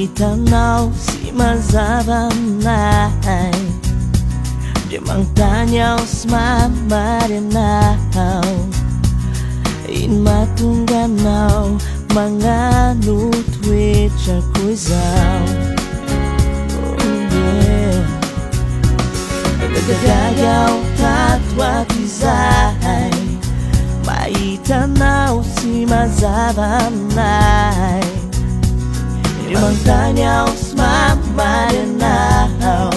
Itanaw si mazabamnay Di mang tanyaw smamarinaw In matungganaw mga nutwit siya kuisaw Nagagagaw tatwa tizay Maitanaw si mazabamnay Limang tanyaw smamarinaw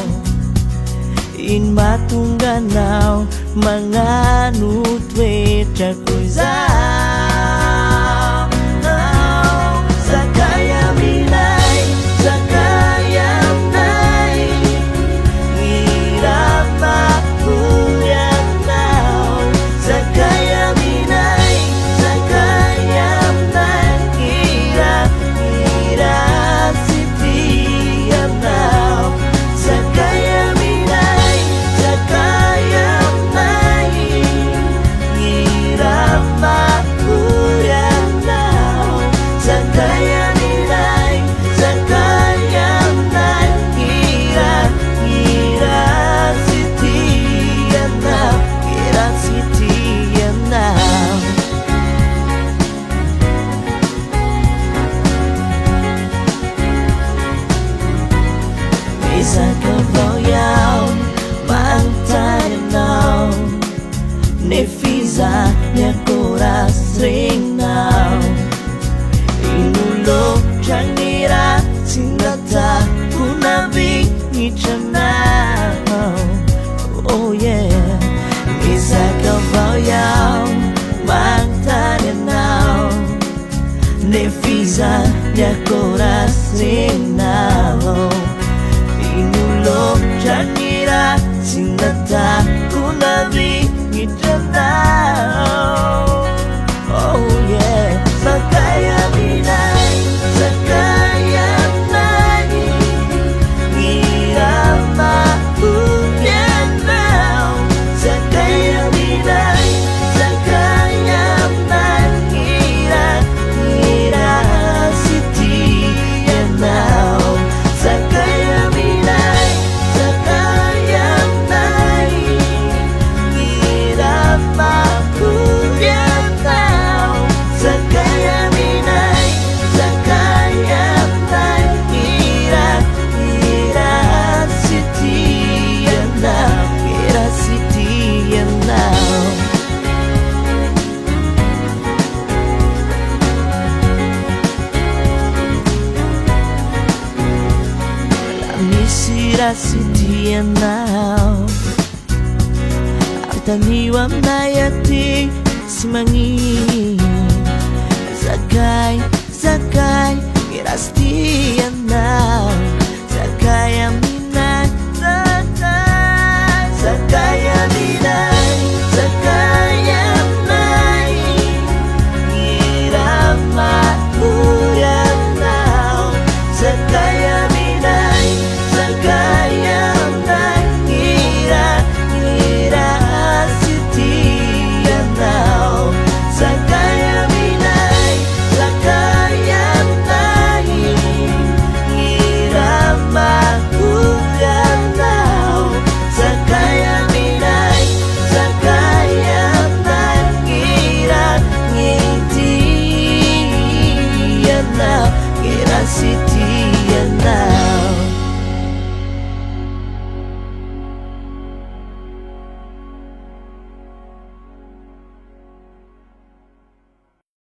In matungganaw mga nutwit siya kuisaw Sakayaminay, sakayaminay Hirap makulyanaw Sakayaminay, sakayaminay Hirap, hirap sitiyanaw Sakayaminay, sakayaminay Hirap makulyanaw Sakayaminay, sakayaminay Hirap, hirap sitiyanaw Hirap sitiyanaw Isa kabayaw, maantayanaw Nefiza niya koras ringnaw Inulog siyang nira Sinata kunabing ichanaw Oh yeah Isa kabayaw, maantayanaw Nefiza niya koras ringnaw Inulog siyang nira Sinata kunabing ichanaw Oh yeah Sakayaminay, sakayaminay Hirap makulyanaw Sakayaminay, sakayaminay Hirap, hirap sitiyanaw Sakayaminay, sakayaminay Hirap makulyanaw Sakayaminay, sakayaminay Hirap, hirap sitiyanaw Hirap sitiyanaw Misira sitiyanaw Ang taniwam na yati si mangi Sakay, sakay, irastiyanaw Sakay ang